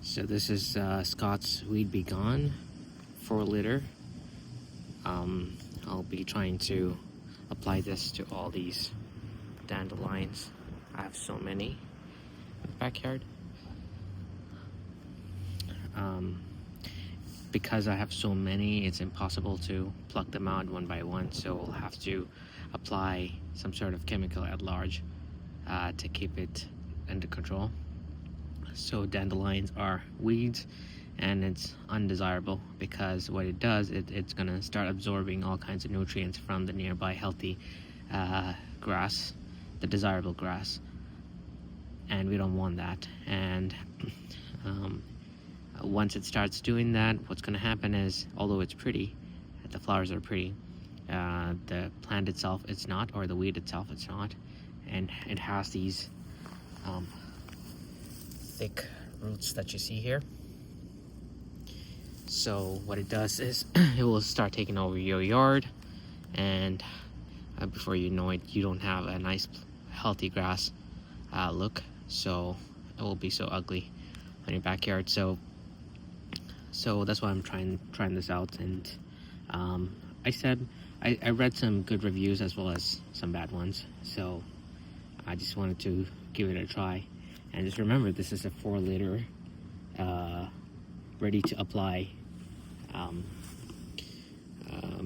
So this is Scott's Weed Be Gone 4-liter. I'll be trying to apply this to all these dandelions. I have so many in the backyard. Because I have so many, it's impossible to pluck them out one by one, so I'll have to apply some sort of chemical at large to keep it under control. So dandelions are weeds, and it's undesirable because what it does, it's gonna start absorbing all kinds of nutrients from the nearby healthy grass, the desirable grass, and we don't want that. And once it starts doing that, what's going to happen is, although it's pretty, the flowers are pretty, the plant itself it's not, or the weed itself it's not, and it has these thick roots that you see here. So what it does is it will start taking over your yard, and before you know it, you don't have a nice healthy grass look. So it will be so ugly on your backyard. So that's why I'm trying this out. And I read some good reviews as well as some bad ones, so I just wanted to give it a try. And just remember, this is a 4-liter ready to apply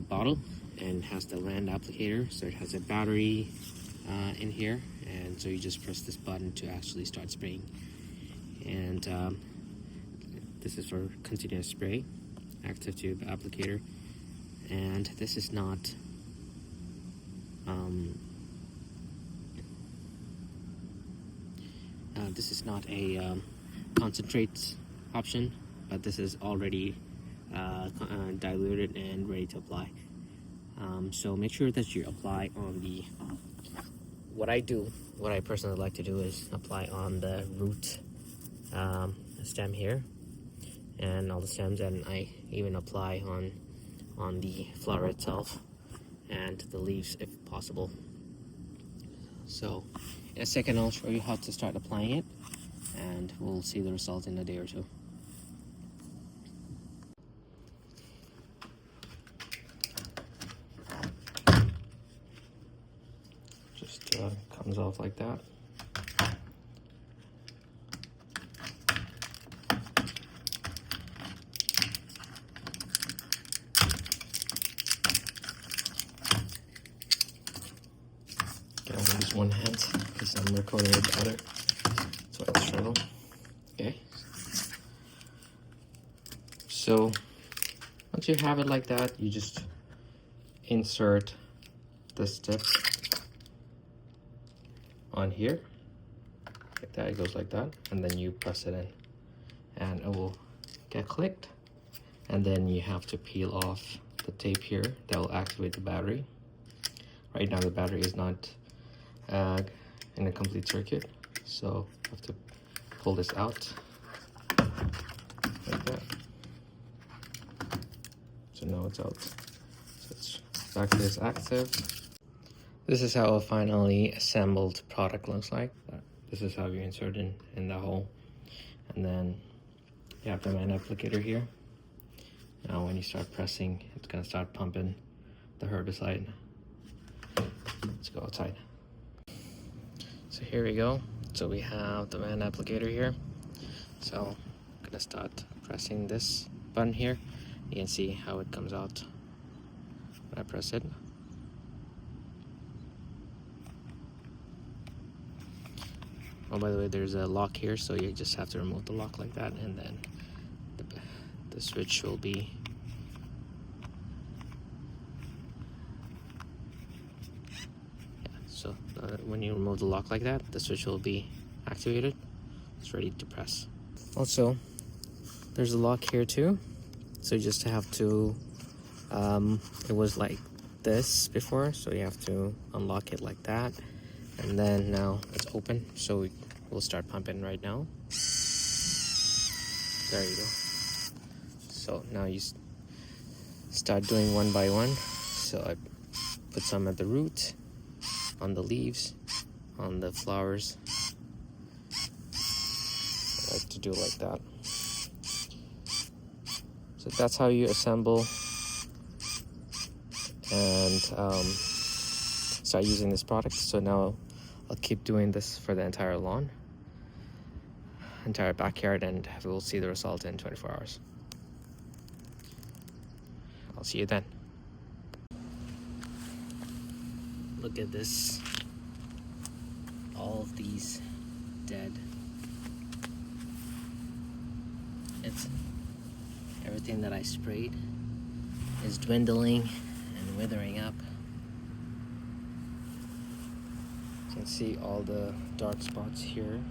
bottle, and has the wand applicator, so it has a battery in here, and so you just press this button to actually start spraying. And this is for continuous spray, active tube applicator. And this is not a concentrate option, but this is already diluted and ready to apply. So make sure that you apply on the, what I personally like to do is apply on the root stem here and all the stems, and I even apply on the flower itself and the leaves if possible. So in a second I'll show you how to start applying it, and we'll see the results in a day or two. Just comes off like that. Okay, I'm gonna use one hand because I'm recording with the other, so I'll struggle. Okay. So once you have it like that, you just insert this tip on here like that. It goes like that, and then you press it in and it will get clicked, and then you have to peel off the tape here that will activate the battery. Right now the battery is not in a complete circuit, so you have to pull this out like that. So now it's out, so it's back to this active. This is how a finally assembled product looks like. This is how you insert in the hole, and then you have the wand applicator here. Now when you start pressing, it's gonna start pumping the herbicide. Let's go outside. So here we go. So we have the wand applicator here. So I'm gonna start pressing this button here. You can see how it comes out when I press it. Oh, by the way, there's a lock here, so you just have to remove the lock like that, and then the switch will be so when you remove the lock like that, the switch will be activated. It's ready to press. Also, there's a lock here too, so you just have to it was like this before, so you have to unlock it like that, and then now it's open, so we'll start pumping right now. There you go. So now you start doing one by one. So I put some at the root, on the leaves, on the flowers. I like to do it like that. So that's how you assemble and start using this product. So now I'll keep doing this for the entire lawn, entire backyard, and we'll see the result in 24 hours. I'll see you then. Look at this. All of these dead. It's everything that I sprayed is dwindling and withering up. You can see all the dark spots here.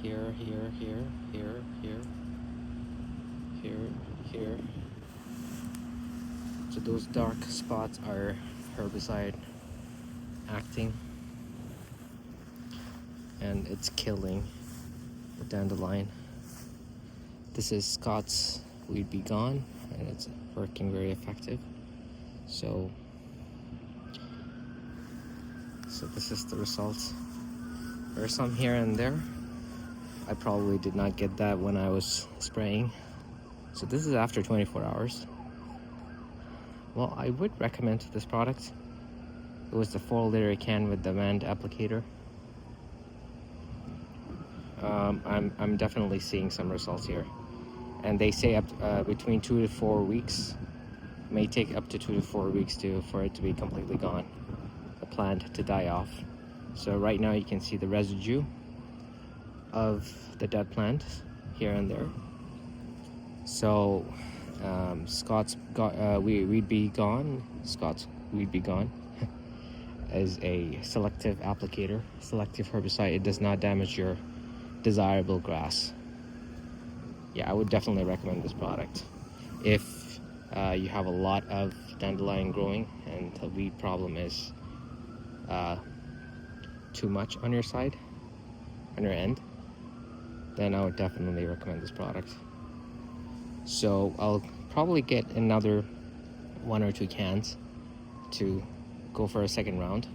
Here. So those dark spots are herbicide acting, and it's killing the dandelion. This is Scott's Weed Be Gone, and it's working very effective. So this is the results. There are some here and there. I probably did not get that when I was spraying. So this is after 24 hours. Well, I would recommend this product. It was the 4-liter can with the wand applicator. I'm definitely seeing some results here, and they say up between 2 to 4 weeks. May take up to 2 to 4 weeks for it to be completely gone, the plant to die off. So right now you can see the residue of the dead plant here and there. So Scott's Weed Be Gone is a selective applicator, selective herbicide. It does not damage your desirable grass. Yeah, I would definitely recommend this product if you have a lot of dandelion growing and the weed problem is too much on your side, on your end. Then I would definitely recommend this product. So I'll probably get another 1 or 2 cans to go for a second round.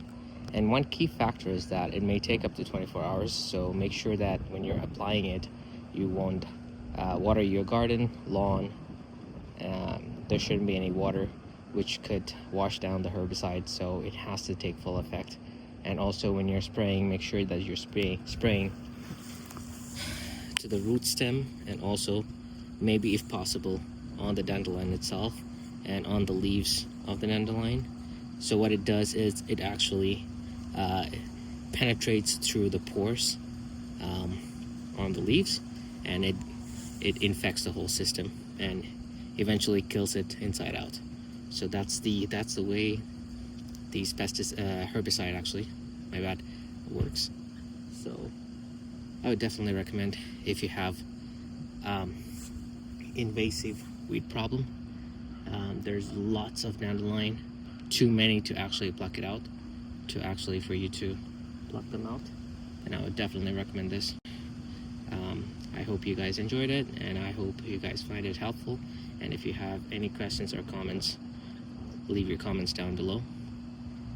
And one key factor is that it may take up to 24 hours, so make sure that when you're applying it, you won't water your garden, lawn. There shouldn't be any water, which could wash down the herbicide, so it has to take full effect. And also when you're spraying, make sure that you're spraying to the root stem, and also maybe if possible on the dandelion itself and on the leaves of the dandelion. So what it does is it actually penetrates through the pores on the leaves, and it infects the whole system and eventually kills it inside out. So that's the way these herbicide actually, my bad, works. So I would definitely recommend if you have invasive weed problem. There's lots of dandelion, too many to actually pluck it out, for you to pluck them out, and I would definitely recommend this. I hope you guys enjoyed it, and I hope you guys find it helpful. And if you have any questions or comments, leave your comments down below,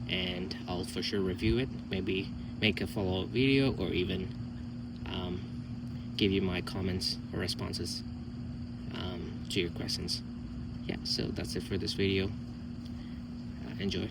and I'll for sure review it, maybe make a follow-up video, or even give you my comments or responses to your questions. Yeah, so that's it for this video. Enjoy.